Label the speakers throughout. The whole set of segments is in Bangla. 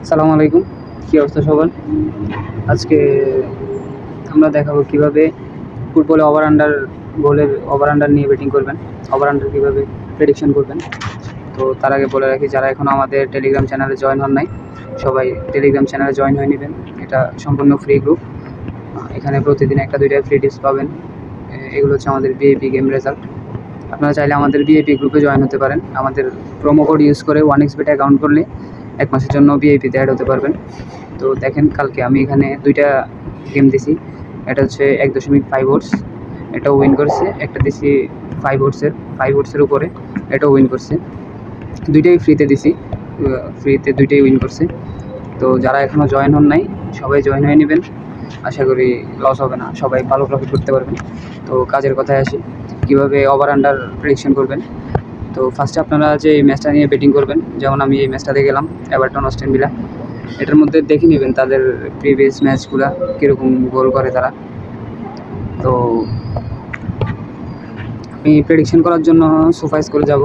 Speaker 1: আসসালামু আলাইকুম, কী অবস্থা সবার? আজকে আমরা দেখাবো কীভাবে ফুটবলে গোলের ওভার আন্ডার নিয়ে ব্যাটিং করবেন, ওভার আন্ডার কীভাবে প্রেডিকশন করবেন। তো তার আগে বলে রাখি, যারা এখনও আমাদের টেলিগ্রাম চ্যানেলে জয়েন হন নাই, সবাই টেলিগ্রাম চ্যানেলে জয়েন হয়ে নেবেন। এটা সম্পূর্ণ ফ্রি গ্রুপ। এখানে প্রতিদিন একটা দুইটা ফ্রি টিপস পাবেন। এগুলো হচ্ছে আমাদের ভিআইপি গেম রেজাল্ট। আপনারা চাইলে আমাদের ভিআইপি গ্রুপে জয়েন হতে পারেন। আমাদের প্রোমো কোড ইউজ করে 1xbet অ্যাকাউন্ট করলে 1 মাসের জন্য ভিআইপিতে অ্যাড হতে পারবেন। তো দেখেন, কালকে আমি এখানে দুইটা গেম দিছি। এটা হচ্ছে 1.5 ওভার্স, এটাও উইন করছে। একটা দিছি 5 ওভার্সের উপরে, এটাও উইন করছে। দুইটাই ফ্রিতে দিছি, ফ্রিতে দুইটাই উইন করছে। তো যারা এখনও জয়েন হন নাই, সবাই জয়েন হয়ে নেবেন। আশা করি লস হবে না, সবাই ভালো প্রফিট করতে পারবেন। তো কাজের কথায় আসি, কীভাবে ওভার আন্ডার প্রেডিকশন করবেন। তো ফার্স্টে আপনারা যে এই ম্যাচটা নিয়ে ব্যাটিং করবেন, যেমন আমি এই ম্যাচটাতে গেলাম এভারটন অস্টন ভিলা। এটার মধ্যে দেখে নেবেন তাদের প্রিভিয়াস ম্যাচগুলো কীরকম গোল করে তারা। তো আমি প্রেডিকশন করার জন্য সোফাইস করে যাব।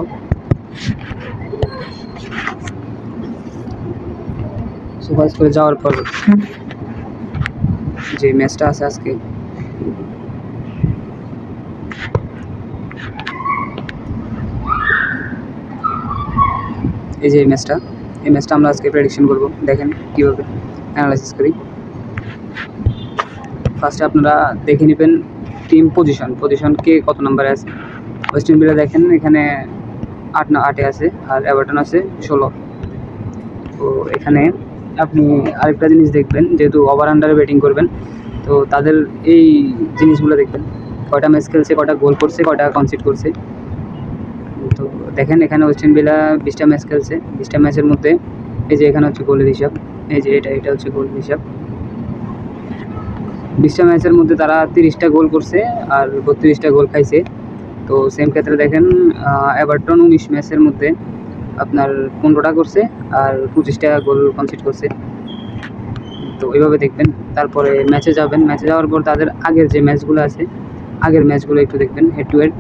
Speaker 1: সোফাইস করে যাওয়ার পর যে ম্যাচটা আছে আজকে, এই যে এই ম্যাচটা আমরা আজকে প্রেডিকশন করব। দেখেন কীভাবে অ্যানালাইসিস করি। ফার্স্টে আপনারা দেখে নেবেন টিম পজিশন কে কত নম্বরে আছে। ওয়েস্টার্ন ভিলা দেখেন এখানে 8 আছে, আর এভারটন আছে 16। তো এখানে আপনি আরেকটা জিনিস দেখবেন, যেহেতু ওভার আন্ডারে ব্যাটিং করবেন, তো তাদের এই জিনিসগুলো দেখবেন, কয়টা ম্যাচ খেলছে, কয়টা গোল করছে, কয়টা কনসিড করছে। তো দেখেন এখানে ওয়েস্টার্ন ভিলা 20টা ম্যাচ খেলছে। 20টা ম্যাচের মধ্যে এই যে এখানে হচ্ছে গোলের হিসাব, এই যে এটা হচ্ছে গোলের হিসাব। 20টা ম্যাচের মধ্যে তারা 30টা গোল করছে আর 32টা গোল খাইছে। তো সেম ক্ষেত্রে দেখেন এভারটন 19 ম্যাচের মধ্যে আপনার 15টা করছে আর 25টা গোল কনসিড করছে। তো এইভাবে দেখবেন। তারপরে ম্যাচে যাওয়ার পর তাদের আগের যে ম্যাচগুলো আছে, আগের ম্যাচগুলো একটু দেখবেন, হেড টু হেড।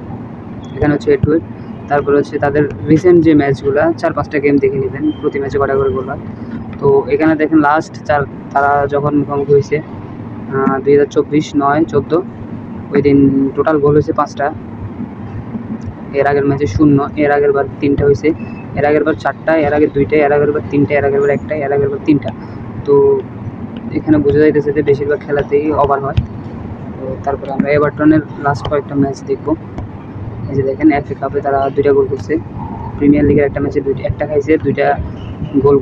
Speaker 1: এখানে হচ্ছে হেড টু হেড। তারপরে হচ্ছে তাদের রিসেন্ট যে ম্যাচগুলো, 4-5টা গেম দেখে নেবেন, প্রতি ম্যাচে কটা করে গোল হয়। তো এখানে দেখেন লাস্ট তারা যখন মুখোমুখি হয়েছে 2024, 9, 14, ওই দিন টোটাল গোল হয়েছে 5টা। এর আগের ম্যাচে 0, এর আগের বার 3টা হয়েছে, এর আগের বার 4টা, এর আগের 2টা, এর আগের বার 3টা, এর আগের বার 1টা, এর আগের বার 3টা। তো এখানে বোঝা যাইতেছে যে বেশিরভাগ খেলাতেই ওভার হয়। তো তারপরে আমরা এভারটনের লাস্ট কয়েকটা ম্যাচ দেখব। এই যে দেখেন এফএ কাপে তারা 2টা গোল করছে। প্রিমিয়ার লিগের একটা ম্যাচে একটা খাইছে, 2টা গোল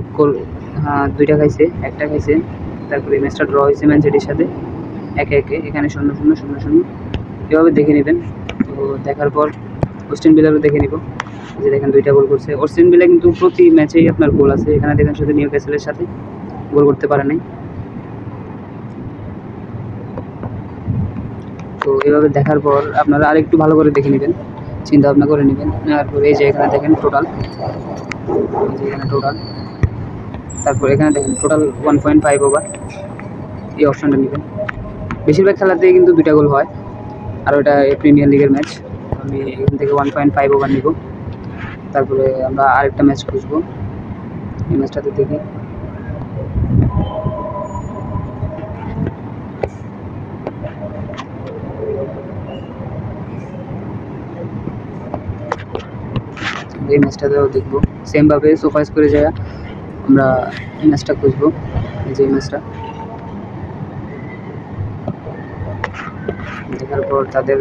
Speaker 1: 2টা খাইছে, একটা খাইছে। তারপরে এই ম্যাচটা ড্র হয়েছে ম্যান সিটির সাথে 1-1। এখানে 0-0, 0-0, এভাবে দেখে নেবেন। তো দেখার পর ওয়েস্টার্ন ভিলারও দেখে নিব। যে দেখেন 2টা গোল করছে ওয়েস্টার্ন ভিলা, কিন্তু প্রতি ম্যাচেই আপনার গোল আছে। এখানে দেখেন শুধু নিউক্যাসলের সাথে গোল করতে পারে নাই। তো এভাবে দেখার পর আপনারা আরেকটু ভালো করে দেখে নেবেন, চিন্তা ভাবনা করে নেবেন। তারপর এই যে এখানে দেখেন টোটাল, তারপর এখানে দেখেন টোটাল 1.5 ওভার, এই অপশানটা নেবেন। বেশিরভাগ খেলাতেই কিন্তু 2টা গোল হয়, আর ওটা প্রিমিয়ার লিগের ম্যাচ। আমি এখান থেকে 1.5 ওভার নিব। তারপরে আমরা আরেকটা ম্যাচ খুঁজবো, এই ম্যাচটাতে দেখি। এই ম্যাচটাতেও দেখবো, সেমভাবে সোফাইস করে যায় আমরা এই ম্যাচটা খুঁজবো। এই যে ম্যাচটা দেখার পর তাদের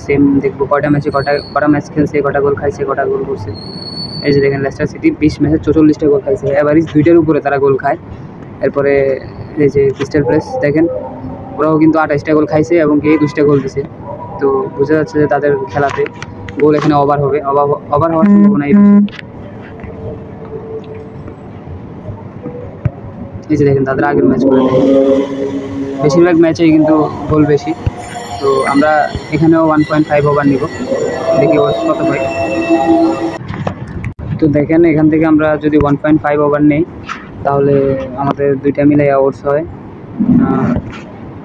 Speaker 1: সেম দেখবো, কটা ম্যাচ খেলছে, কটা গোল খাইছে, কটা গোল করছে। এই যে দেখেন লেস্টার সিটি 20 ম্যাচে 44টা গোল খাইছে, এভারেজ 2টার উপরে তারা গোল খায়। এরপরে এই যে ক্রিস্টাল প্যালেস দেখেন, ওরাও কিন্তু 28টা গোল খাইছে এবং কে 2টা গোল দিছে। তো বোঝা যাচ্ছে যে তাদের খেলাতে গোল এখানে ওভার হওয়ার সম্ভাবনাই। এই যে দেখেন তাদের আগের ম্যাচগুলো, বেশিরভাগ ম্যাচেই কিন্তু গোল বেশি। তো আমরা এখানেও 1.5 ওভার নিব, দেখি কত হয়। তো দেখেন এখান থেকে আমরা যদি 1.5 ওভার নেই, তাহলে আমাদের 2টা মিলে ওভার্স হয়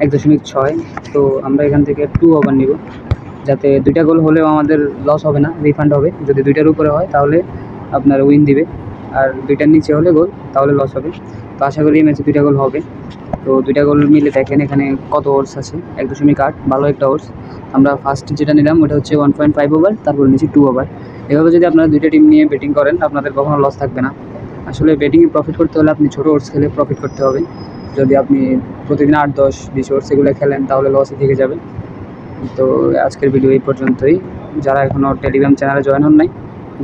Speaker 1: 1.6। তো আমরা এখান থেকে 2 ওভার নিব, যাতে 2টা গোল হলেও আমাদের লস হবে না, রিফান্ড হবে। যদি 2টার উপরে হয় তাহলে আপনার উইন দিবে, আর 2টার নিচে হলে গোল তাহলে লস হবে। তো আশা করি এই ম্যাচে 2টা গোল হবে। তো 2টা গোল মিলে দেখেন এখানে কত ওভার্স আছে, 1.8, ভালো একটা ওভার্স। আমরা ফার্স্ট যেটা নিলাম ওটা হচ্ছে 1.5 ওভার, তারপর নিচে 2 ওভার। এভাবে যদি আপনারা 2টা টিম নিয়ে ব্যাটিং করেন আপনাদের কখনো লস থাকবে না। আসলে ব্যাটিংয়ে প্রফিট করতে হলে আপনি ছোটো ওভার্স খেলে প্রফিট করতে হবে। যদি আপনি প্রতিদিন 8, 10, 20 ওভার্স এগুলো খেলেন তাহলে লসে থেকে যাবে। তো আজকের ভিডিও এই পর্যন্তই। যারা এখনও টেলিগ্রাম চ্যানেলে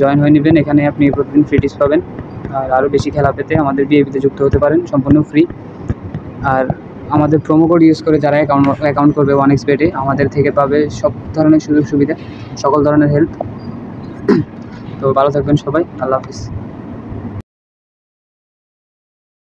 Speaker 1: জয়েন হয়ে নেবেন। এখানে আপনি প্রতিদিন ফ্রি টিপস পাবেন। আর আরও বেশি খেলা পেতে আমাদের বিএপিতে যুক্ত হতে পারেন, সম্পূর্ণ ফ্রি। আর আমাদের প্রোমো কোড ইউজ করে যারা অ্যাকাউন্ট করবে 1xBet-এ আমাদের থেকে পাবে সব ধরনের সুযোগ সুবিধা, সকল ধরনের হেল্প। তো ভালো থাকবেন সবাই, আল্লাহ হাফিজ।